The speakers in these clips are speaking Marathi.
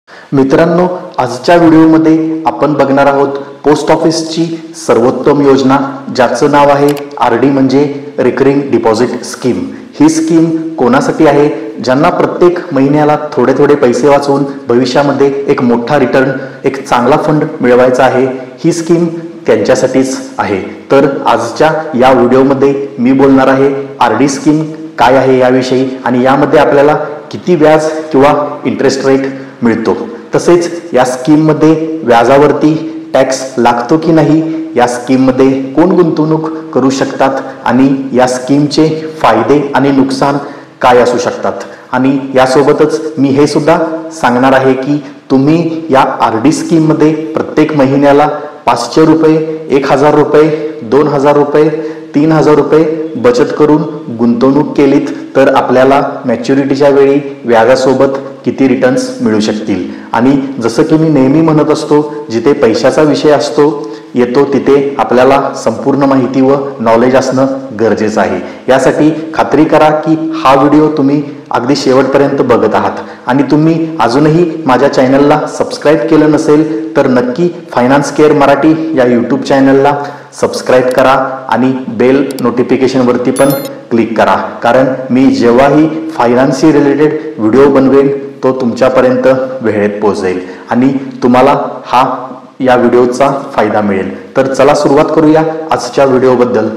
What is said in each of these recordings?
मित्रांनो, आजच्या व्हिडिओमध्ये आपण बघणार आहोत पोस्ट ऑफिसची सर्वोत्तम योजना, ज्याचं नाव आहे आरडी म्हणजे रिकरिंग डिपॉझिट स्कीम। ही स्कीम कोणासाठी आहे? ज्यांना प्रत्येक महिन्याला थोडे थोडे पैसे वाचवून भविष्यामध्ये एक मोठा रिटर्न, एक चांगला फंड मिळवायचा आहे। ही स्कीम त्यांच्यासाठीच आहे। तर आजच्या या व्हिडिओमध्ये मी बोलणार आहे आरडी स्कीम काय आहे याविषयी, आणि यामध्ये आपल्याला किती व्याज किंवा इंटरेस्ट रेट मिळतो, तसेच या स्कीममध्ये व्याजावरती टॅक्स लागतो की नाही, या स्कीममध्ये कोण गुंतवणूक करू शकतात, आणि या स्कीमचे फायदे आणि नुकसान काय असू शकतात। आणि यासोबतच मी हे सुद्धा सांगणार आहे की तुम्ही या आरडी स्कीममध्ये प्रत्येक महिन्याला 500 रुपये, 1000 रुपये, 2000 रुपये, 3000 रुपये बचत करून गुंतवणूक केलीत तर आपल्याला मॅच्युरिटीच्या वेळी व्याजासोबत किती रिटर्न्स मिळू शकतील। आणि जसं की मी नेहमी म्हणत असतो, जिथे पैशाचा विषय येतो तिथे आपल्याला संपूर्ण माहिती व नॉलेज असणं गरजेचं आहे। यासाठी खात्री करा की हा व्हिडिओ तुम्ही अगदी शेवटपर्यंत बघत आहात, आणि तुम्ही अजूनही माझ्या चॅनलला सबस्क्राईब केलं नसेल तर नक्की फायनान्स केअर मराठी या यूट्यूब चॅनलला सबस्क्राईब करा आणि बेल नोटिफिकेशनवरती पण क्लिक करा, कारण मी जेव्हाही फायनान्सशी रिलेटेड व्हिडिओ बनवेन तो तुमच्यापर्यंत वेळेत पोहोचेल आणि तुम्हाला या व्हिडिओचा फायदा मिळेल। तर चला सुरुवात करूया आजच्या व्हिडिओबद्दल।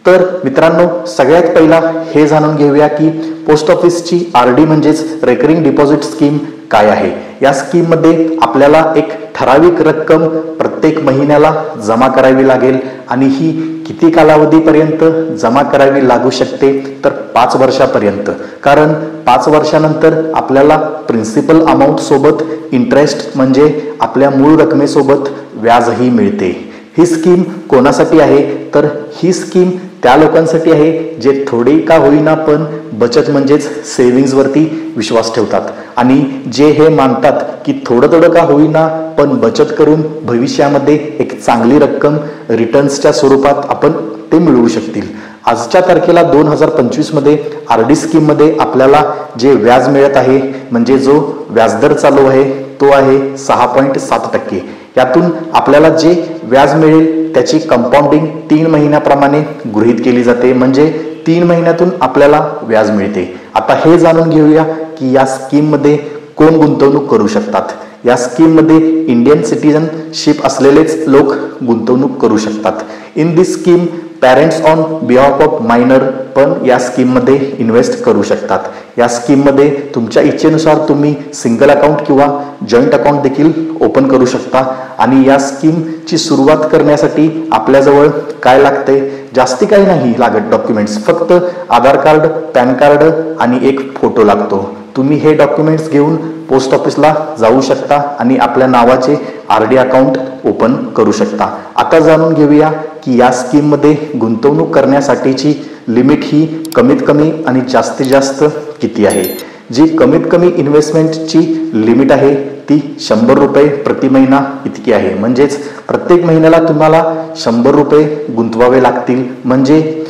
तर मित्रांनो, सगळ्यात पहिला हे जाणून घेऊया की पोस्ट ऑफिसची आरडी म्हणजेच रिकरिंग डिपॉझिट स्कीम काय आहे। या स्कीममध्ये आपल्याला एक ठराविक रक्कम प्रत्येक महिन्याला जमा करावी लागेल, आणि ही किती कालावधीपर्यंत जमा करावी लागू शकते तर 5 वर्षापर्यंत, कारण 5 वर्षानंतर आपल्याला प्रिन्सिपल अमाऊंट सोबत इंटरेस्ट म्हणजे आपल्या मूळ रकमेसोबत व्याजही मिळते। ही स्कीम कोणासाठी आहे तर ही स्कीम त्या लोकांसाठी आहे जे थोडी का होईना पण बचत म्हणजेच सेव्हिंग्जवरती विश्वास ठेवतात, आणि जे हे मानतात की थोडं का होईना पण बचत करून भविष्यामध्ये एक चांगली रक्कम रिटर्न्सच्या स्वरूपात आपण ते मिळवू शकतील। आजच्या तारखेला 2025 मध्ये आरडी स्कीम मध्ये आपल्याला जे व्याज मिळत आहे म्हणजे जो व्याजदर चालू आहे तो आहे 6.7%। यातून आपल्याला जे व्याज मिळेल त्याची कंपाऊंडिंग 3 महिन्याप्रमाणे गृहीत केली जाते, म्हणजे 3 महिन्यातून आपल्याला व्याज मिळते। आता हे जाणून घेऊया की या स्कीम मध्ये कोण गुंतवणूक करू शकतात। या स्कीम मध्ये इंडियन सिटीजनशिप असलेलेच लोक गुंतवणूक करू शकतात। In this scheme parents on behalf of minor पण या स्कीम मध्ये इन्व्हेस्ट करू शकतात। या स्कीम मध्ये तुमच्या इच्छेनुसार तुम्ही सिंगल अकाउंट किंवा जॉईंट अकाउंट देखील ओपन करू शकता। आणि या स्कीमची सुरुवात करण्यासाठी आपल्याजवळ काय लागते? जास्ती काही नाही लागत डॉक्युमेंट्स, फक्त आधार कार्ड, पॅन कार्ड आणि एक फोटो लागतो। तुम्ही हे डॉक्युमेंट्स घेऊन पोस्ट ऑफिसला जाऊ शकता आणि आपल्या नावाचे आरडी अकाउंट ओपन करू शकता। आता जाणून घेऊया की या स्कीम मध्ये गुंतवणूक करण्यासाठीची लिमिट ही कमीत कमी आणि जास्तीत जास्त किती आहे। जी कमीत कमी इन्व्हेस्टमेंटची लिमिट आहे ती 100 रुपये प्रति महिना इतकी आहे, म्हणजेच प्रत्येक महिन्याला तुम्हाला 100 रुपये गुंतवावे लागतील, म्हणजे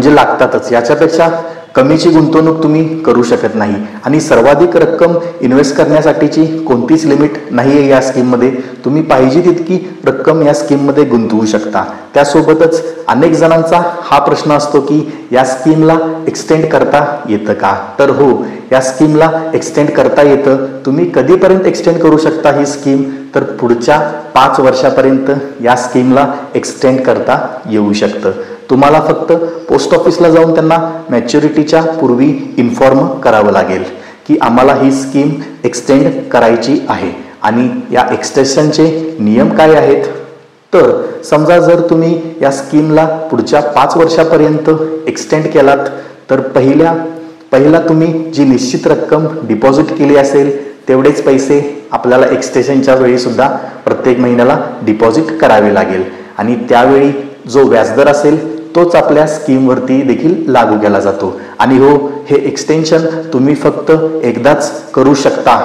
लागतातच। याच्यापेक्षा कमीची गुंतवणूक तुम्ही करू शकत नाही, आणि सर्वाधिक रक्कम इन्व्हेस्ट करण्यासाठीची कोणतीच लिमिट नाही आहे या स्कीममध्ये। तुम्ही पाहिजे तितकी रक्कम या स्कीममध्ये गुंतवू शकता। त्यासोबतच अनेक जणांचा हा प्रश्न असतो की या स्कीमला एक्सटेंड करता येतं का? तर हो, या स्कीमला एक्सटेंड करता येतं। तुम्ही कधीपर्यंत एक्सटेंड करू शकता ही स्कीम? तर पुढच्या 5 वर्षापर्यंत या स्कीमला एक्सटेंड करता येऊ शकतं। तुम्हाला फक्त पोस्ट ऑफिसला जाऊन त्यांना मॅच्युरिटीच्या पूर्वी इन्फॉर्म करावं लागेल की आम्हाला ही स्कीम एक्सटेंड करायची आहे। आणि या एक्सटेन्शनचे नियम काय आहेत? तर समजा जर तुम्ही या स्कीमला पुढच्या 5 वर्षापर्यंत एक्सटेंड केलात तर पहिला तुम्ही जी निश्चित रक्कम डिपॉझिट केली असेल तेवढेच पैसे आपल्याला एक्सटेन्शनच्या वेळी सुद्धा प्रत्येक महिन्याला डिपॉझिट करावे लागेल, आणि त्यावेळी जो व्याजदर असेल तोच आपल्या स्कीमवरती देखील लागू केला जातो। आणि हो, हे एक्सटेन्शन तुम्ही फक्त एकदाच करू शकता,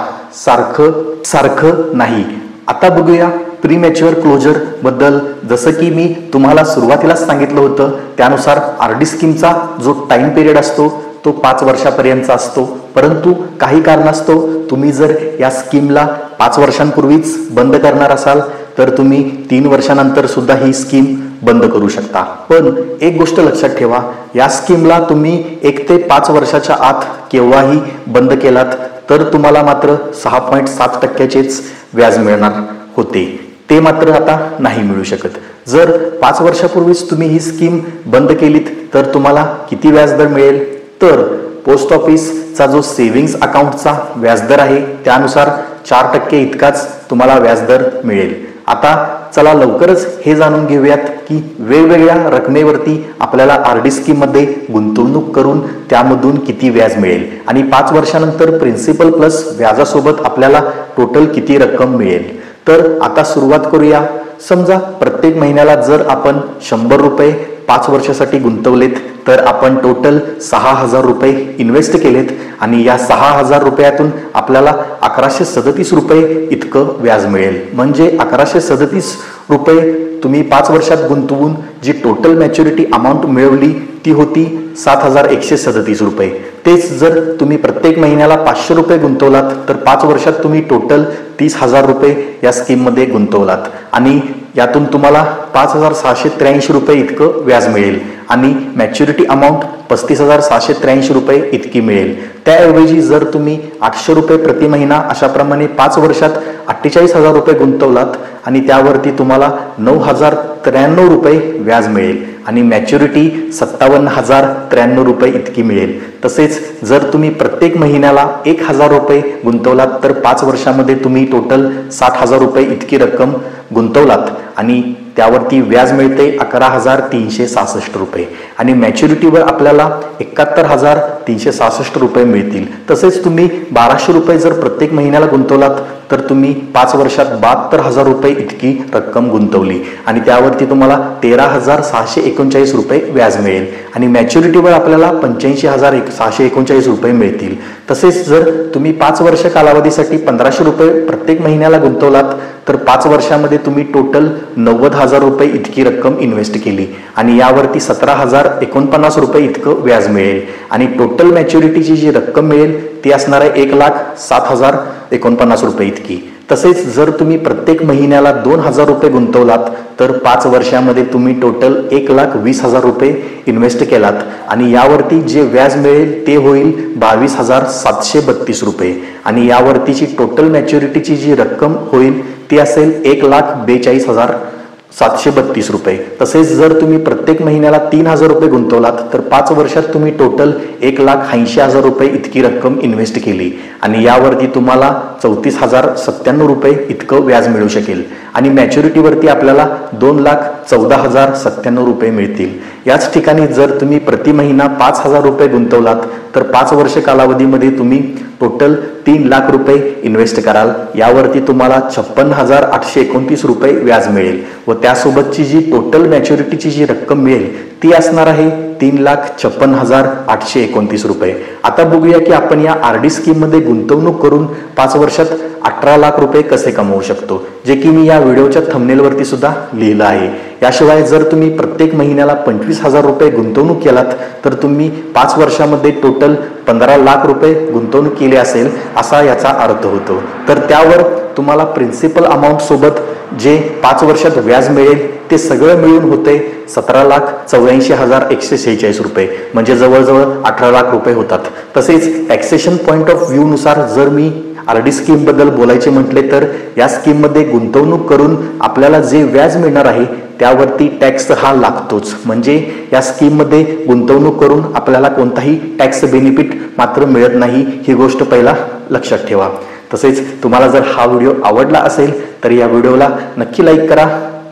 सारखं नाही। आता बघूया प्रीमॅच्युअर क्लोजर बद्दल। जसं की मी तुम्हाला सुरुवातीलाच सांगितलं होतं त्यानुसार आरडी स्कीमचा जो टाइम पिरियड असतो तो 5 वर्षापर्यंतचा असतो, परंतु काही कारणास्तव तुम्ही जर या स्कीमला 5 वर्षांपूर्वीच बंद करणार असाल तर तुम्ही 3 वर्षानंतर सुद्धा ही स्कीम बंद करू शकता. पण एक गोष्ट लक्षात ठेवा, या स्कीमला तुम्ही 1 ते 5 वर्षाच्या आत केव्हाही बंद केलात तर तुम्हाला मात्र 6.7% व्याज मिळणार होते, ते मात्र आता नाही मिळू शकत. जर 5 वर्षापूर्वीच तुम्ही ही स्कीम बंद केलीत तर तुम्हाला किती व्याजदर मिळेल, तर पोस्ट ऑफिसचा जो सेव्हिंग्स अकाउंटचा व्याजदर आहे त्यानुसार 4% इतकाच तुम्हाला व्याजदर मिळेल. आता चला लवकरच हे जाणून घेऊयात की वेगवेगळ्या रकमेवरती आपल्याला आरडी स्कीममध्ये गुंतवणूक करून त्यामधून किती व्याज मिळेल आणि 5 वर्षानंतर प्रिन्सिपल प्लस व्याजासोबत आपल्याला टोटल किती रक्कम मिळेल. तर आता सुरुवात करूया. समजा प्रत्येक महिन्याला जर आपण 100 रुपये 5 वर्षासाठी गुंतवलेत तर आपण टोटल 6,000 रुपये इन्व्हेस्ट केलेत आणि या 6,000 रुपयातून आपल्याला 1137 रुपये इतकं व्याज मिळेल. म्हणजे 1137 रुपये तुम्ही 5 वर्षात गुंतवून जी टोटल मॅच्युरिटी अमाऊंट मिळवली ती होती 7,137 रुपये. तेच जर तुम्ही प्रत्येक महिन्याला 500 रुपये गुंतवलात तर 5 वर्षात तुम्ही टोटल 30,000 रुपये या स्कीममध्ये गुंतवलात आणि यातून तुम्हाला 5,683 रुपये इतकं व्याज मिळेल आणि मॅच्युरिटी अमाऊंट 35,683 रुपये इतकी मिळेल. त्याऐवजी जर तुम्ही 800 रुपये प्रति महिना अशाप्रमाणे 5 वर्षात 48,000 रुपये गुंतवलात आणि त्यावरती तुम्हाला 9,093 रुपये व्याज मिळेल आणि मॅच्युरिटी 57,093 रुपये इतकी मिळेल. तसेच जर तुम्ही प्रत्येक महिन्याला 1,000 रुपये गुंतवलात तर 5 वर्षामध्ये तुम्ही टोटल 60,000 रुपये इतकी रक्कम गुंतवलात आणि त्यावरती व्याज मिळते 11,366 रुपये आणि मॅच्युरिटीवर आपल्याला 71,366 रुपये मिळतील. तसेच तुम्ही 1,200 रुपये जर प्रत्येक महिन्याला गुंतवलात तर तुम्ही 5 वर्षात 72,000 रुपये इतकी रक्कम गुंतवली आणि त्यावरती तुम्हाला 13,639 रुपये व्याज मिळेल आणि मॅच्युरिटीवर आपल्याला 85,639 रुपये मिळतील. तसेच जर तुम्ही 5 वर्ष कालावधीसाठी 1,500 रुपये प्रत्येक महिन्याला गुंतवलात तर 5 वर्षामध्ये तुम्ही टोटल 90,000 रुपये इतकी रक्कम इन्व्हेस्ट केली आणि यावरती 17,049 रुपये इतकं व्याज मिळेल आणि टोटल मॅच्युरिटीची जी रक्कम मिळेल ती असणार आहे 1,07,049 रुपये इतकी. तसेच जर तुम्ही प्रत्येक महिन्याला 2,000 रुपये गुंतवलात तर 5 वर्षामध्ये तुम्ही टोटल 1,20,000 रुपये इन्व्हेस्ट केलात आणि यावरती जे व्याज मिळेल ते होईल 22,732 रुपये आणि यावरतीची टोटल मॅच्युरिटीची जी रक्कम होईल ती असेल 1,42,732 रुपये. तसेच जर तुम्ही प्रत्येक महिन्याला 3,000 रुपये गुंतवलात तर 5 वर्षात तुम्ही टोटल 1,80,000 रुपये इतकी रक्कम इन्व्हेस्ट केली आणि यावरती तुम्हाला 34,097 रुपये इतकं व्याज मिळू शकेल आणि मॅच्युरिटीवरती आपल्याला 2,14,097 रुपये मिळतील. याच ठिकाणी जर तुम्ही प्रति महिना 5,000 रुपये गुंतवलात तर 5 वर्ष कालावधीमध्ये तुम्ही टोटल 3,00,000 रुपये इन्व्हेस्ट कराल. यावरती तुम्हाला 56,829 रुपये व्याज मिळेल व त्यासोबतची जी टोटल मॅच्युरिटीची जी रक्कम मिळेल ती असणार आहे 3,56,829 रुपये. आता बघूया की आपण या आरडी स्कीममध्ये गुंतवणूक करून 5 वर्षात 18,00,000 रुपये कसे कमवू शकतो, जे की मी या व्हिडिओच्या थंबनेलवरती सुद्धा लिहिलं आहे. याशिवाय जर तुम्ही प्रत्येक महिन्याला 25,000 रुपये गुंतवणूक केलात तर तुम्ही 5 वर्षामध्ये टोटल 15,00,000 रुपये गुंतवणूक केली असेल असा याचा अर्थ होतो. तर त्यावर तुम्हाला प्रिन्सिपल अमाऊंट सोबत जे 5 वर्षात व्याज मिळेल ते सगळं मिळून होते 17,84,146 रुपये, म्हणजे जवळजवळ 18,00,000 रुपये होतात. तसेच टॅक्सेशन पॉईंट ऑफ व्ह्यू नुसार जर मी आरडी स्कीम बद्दल बोलायचे म्हटले तर या स्कीम मध्ये गुंतवणूक करून आपल्याला जे व्याज मिळणार आहे त्यावरती टॅक्स हा लागतोच. म्हणजे या स्कीम मध्ये गुंतवणूक करून आपल्याला कोणताही टॅक्स बेनिफिट मात्र मिळत नाही, ही गोष्ट पहिला लक्षात ठेवा. तसेच तुम्हाला जर हा व्हिडिओ आवडला असेल तर या व्हिडिओला नक्की लाईक करा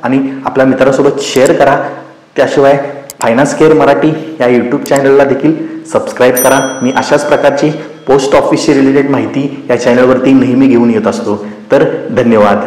आणि आपल्या मित्रांसोबत शेअर करा. त्याशिवाय फायनान्स केअर मराठी या यूट्यूब चॅनलला देखील सबस्क्राईब करा. मी अशाच प्रकारची पोस्ट ऑफिसशी रिलेटेड माहिती या चॅनलवरती नेहमी घेऊन येत असतो. तर धन्यवाद.